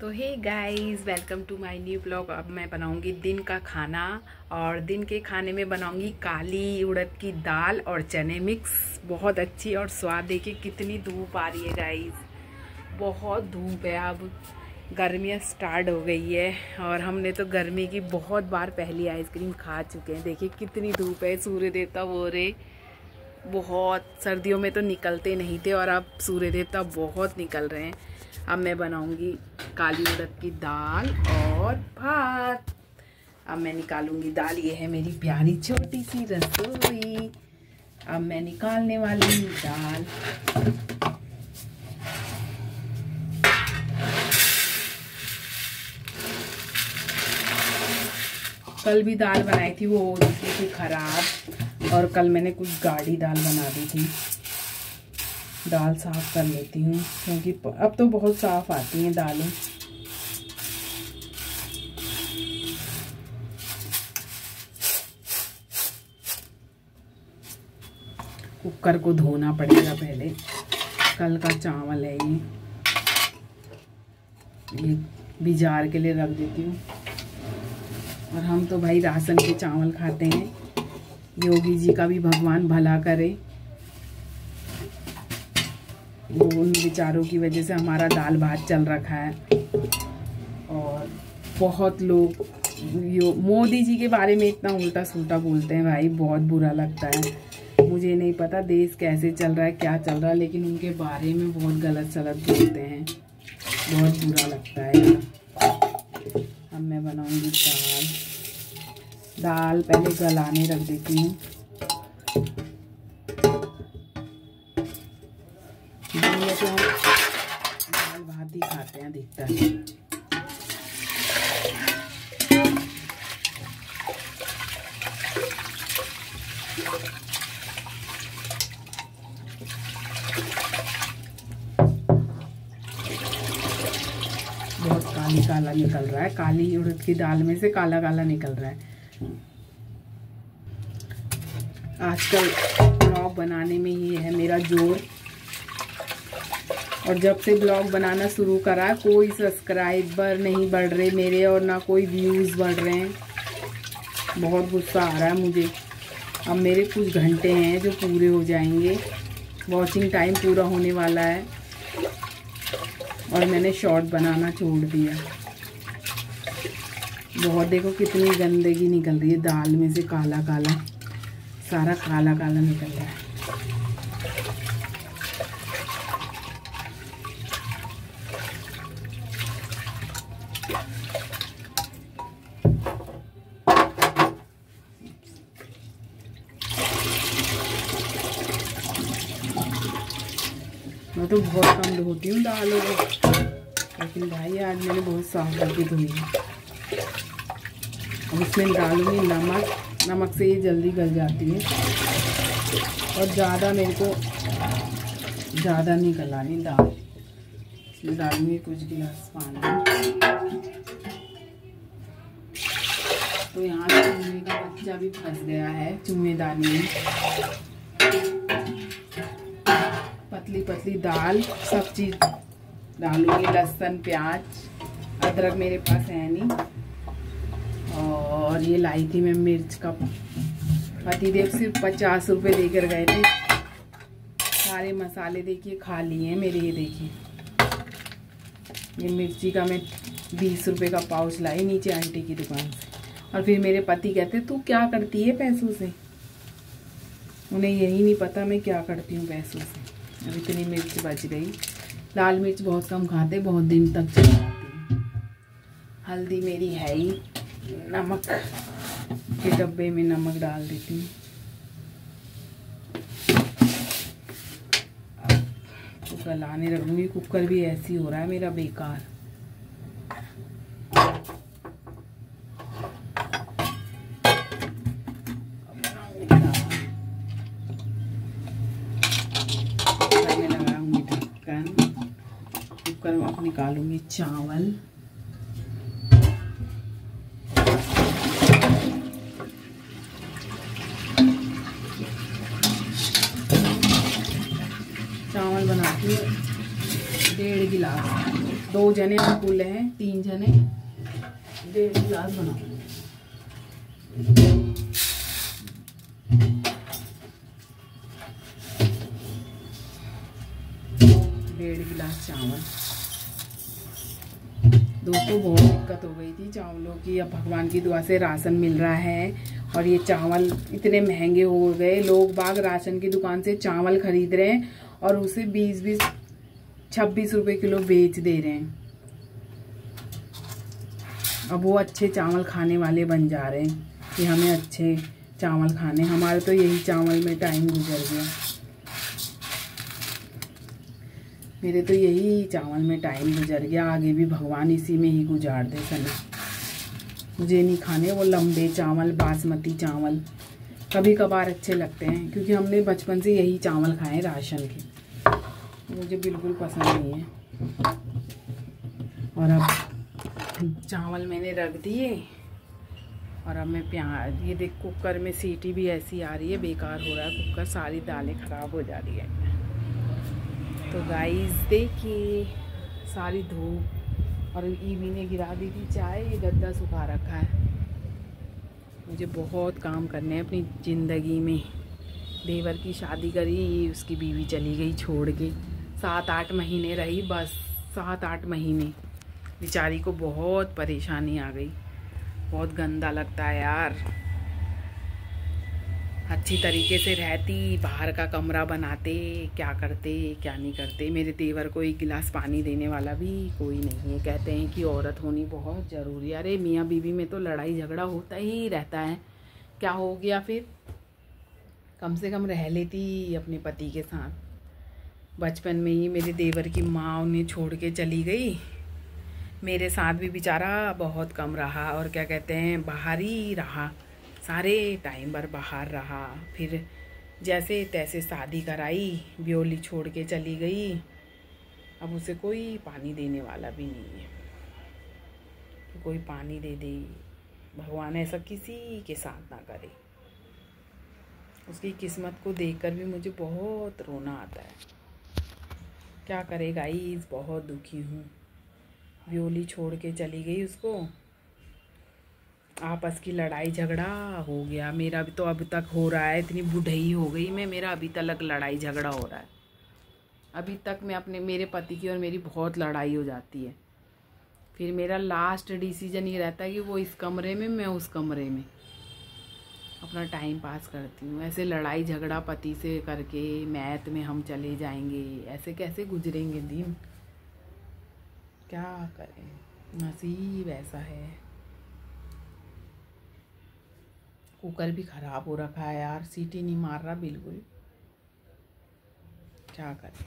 तो hey guys, welcome to my new blog. अब मैं बनाऊंगी दिन का खाना और दिन के खाने में बनाऊंगी काली उड़द की दाल और चने मिक्स। बहुत अच्छी और स्वाद। देखिए कितनी धूप आ रही है गाइस, बहुत धूप है। अब गर्मियाँ स्टार्ट हो गई है और हमने तो गर्मी की बहुत बार पहली आइसक्रीम खा चुके हैं। देखिए कितनी धूप है, सूर्य देवता वो रे बहुत। सर्दियों में तो निकलते नहीं थे और अब सूर्य देवता बहुत निकल रहे हैं। अब मैं बनाऊंगी काली उड़द की दाल और भात। अब मैं निकालूंगी दाल। ये है मेरी प्यारी छोटी सी रसोई। अब मैं निकालने वाली हूँ दाल। कल भी दाल बनाई थी, वो हो रही थी खराब, और कल मैंने कुछ गाढ़ी दाल बना दी थी। दाल साफ कर लेती हूँ क्योंकि अब तो बहुत साफ आती हैं दालें। कुकर को धोना पड़ेगा पहले। कल का चावल है ये बिजार के लिए रख देती हूँ। और हम तो भाई राशन के चावल खाते हैं। योगी जी का भी भगवान भला करे। वो उन बेचारों की वजह से हमारा दाल भात चल रखा है। और बहुत लोग मोदी जी के बारे में इतना उल्टा सुल्टा बोलते हैं भाई, बहुत बुरा लगता है। मुझे नहीं पता देश कैसे चल रहा है, क्या चल रहा है, लेकिन उनके बारे में बहुत गलत सलत बोलते हैं। बहुत बुरा लगता है यार। अब मैं बनाऊंगी दाल पहले गलाने रख देती हूँ। तो हम दाल भात ही खाते हैं अधिकतर। बहुत काला निकल रहा है। काली उड़द की दाल में से काला काला निकल रहा है। आजकल ब्लॉग बनाने में ही है मेरा जोर। और जब से ब्लॉग बनाना शुरू करा, कोई सब्सक्राइबर नहीं बढ़ रहे मेरे और ना कोई व्यूज़ बढ़ रहे हैं। बहुत गुस्सा आ रहा है मुझे। अब मेरे कुछ घंटे हैं जो पूरे हो जाएंगे। वॉचिंग टाइम पूरा होने वाला है और मैंने शॉर्ट बनाना छोड़ दिया। बहुत देखो कितनी गंदगी निकल रही है दाल में से। काला काला सारा काला काला निकल रहा है। मैं तो बहुत कम धोती हूँ दालों को, लेकिन भाई आज मैंने बहुत साफ करके धोई है। अब इसमें डालूंगी नमक। नमक से ये जल्दी गल जाती है। और ज़्यादा मेरे को ज़्यादा नहीं गलानी दाल। इसमें डालूंगी कुछ गिलास पानी। तो यहाँ चूहे का बच्चा भी फंस गया है चूहेदानी में। पतली पतली दाल, सब चीज़ डालूंगी। लहसुन, प्याज, अदरक मेरे पास है नहीं। और ये लाई थी मैं मिर्च का। पतिदेव सिर्फ 50 रुपये देकर गए थे। सारे मसाले देखिए खा लिए हैं मेरे। ये देखिए, ये मिर्ची का मैं 20 रुपये का पाउच लाई नीचे आंटी की दुकान से। और फिर मेरे पति कहते तू क्या करती है पैसों से। उन्हें यही नहीं पता मैं क्या करती हूँ पैसों से। अब इतनी मिर्च बच गई। लाल मिर्च बहुत कम खाते, बहुत दिन तक चल जाती है। हल्दी मेरी है ही। नमक के डब्बे में नमक डाल देती हूँ। तो गलाने रखूँगी। कुकर भी ऐसी हो रहा है मेरा बेकार। कुकर में अब निकालूंगी चावल। चावल बनाती हूँ 1.5 गिलास। 2 जने हम कुल हैं, 3 जने 1.5 गिलास बनाओ। 1.5 गिलास चावल। दोस्तों बहुत दिक्कत हो गई थी चावलों की, अब भगवान की दुआ से राशन मिल रहा है। और ये चावल इतने महंगे हो गए, लोग बाग राशन की दुकान से चावल खरीद रहे हैं और उसे 20-20 26 रुपए किलो बेच दे रहे हैं। अब वो अच्छे चावल खाने वाले बन जा रहे हैं कि हमें अच्छे चावल खाने, हमारे तो यही चावल में टाइम गुजर गया। मेरे तो यही चावल में टाइम गुजर गया, आगे भी भगवान इसी में ही गुजार दे सना। मुझे नहीं खाने वो लंबे चावल, बासमती चावल। कभी कभार अच्छे लगते हैं क्योंकि हमने बचपन से यही चावल खाए राशन के, मुझे बिल्कुल पसंद नहीं है। और अब चावल मैंने रख दिए और अब मैं प्याज, ये देख कुकर में सीटी भी ऐसी आ रही है, बेकार हो रहा है कुकर, सारी दालें ख़राब हो जा रही है। तो गाइस देखिए सारी धूप, और ईवी ने गिरा दी थी चाय, ये गद्दा सुखा रखा है। मुझे बहुत काम करने हैं अपनी ज़िंदगी में। देवर की शादी करी, उसकी बीवी चली गई छोड़ के, 7-8 महीने रही बस, 7-8 महीने। बेचारी को बहुत परेशानी आ गई, बहुत गंदा लगता है यार। अच्छी तरीके से रहती, बाहर का कमरा बनाते, क्या करते क्या नहीं करते। मेरे देवर को 1 गिलास पानी देने वाला भी कोई नहीं है। कहते हैं कि औरत होनी बहुत ज़रूरी है। अरे मियाँ बीवी में तो लड़ाई झगड़ा होता ही रहता है, क्या हो गया फिर, कम से कम रह लेती अपने पति के साथ। बचपन में ही मेरे देवर की माँ उन्हें छोड़ के चली गई, मेरे साथ भी बेचारा बहुत कम रहा, और क्या कहते हैं बाहर ही रहा, सारे टाइम भर बाहर रहा। फिर जैसे तैसे शादी कराई, ब्योली छोड़ के चली गई। अब उसे कोई पानी देने वाला भी नहीं है कि कोई पानी दे दे। भगवान ऐसा किसी के साथ ना करे। उसकी किस्मत को देखकर भी मुझे बहुत रोना आता है। क्या करे गाइस, बहुत दुखी हूँ। ब्योली छोड़ के चली गई, उसको आपस की लड़ाई झगड़ा हो गया। मेरा भी तो अब तक हो रहा है, इतनी बुढ़ई हो गई मैं, मेरा अभी तक लड़ाई झगड़ा हो रहा है। अभी तक मैं मेरे पति की और मेरी बहुत लड़ाई हो जाती है। फिर मेरा लास्ट डिसीजन ये रहता है कि वो इस कमरे में, मैं उस कमरे में अपना टाइम पास करती हूँ। ऐसे लड़ाई झगड़ा पति से करके मैत में हम चले जाएंगे, ऐसे कैसे गुजरेंगे दिन, क्या करें, नसीब ऐसा है। कुकर भी ख़राब हो रखा है यार, सीटी नहीं मार रहा बिल्कुल, क्या करें।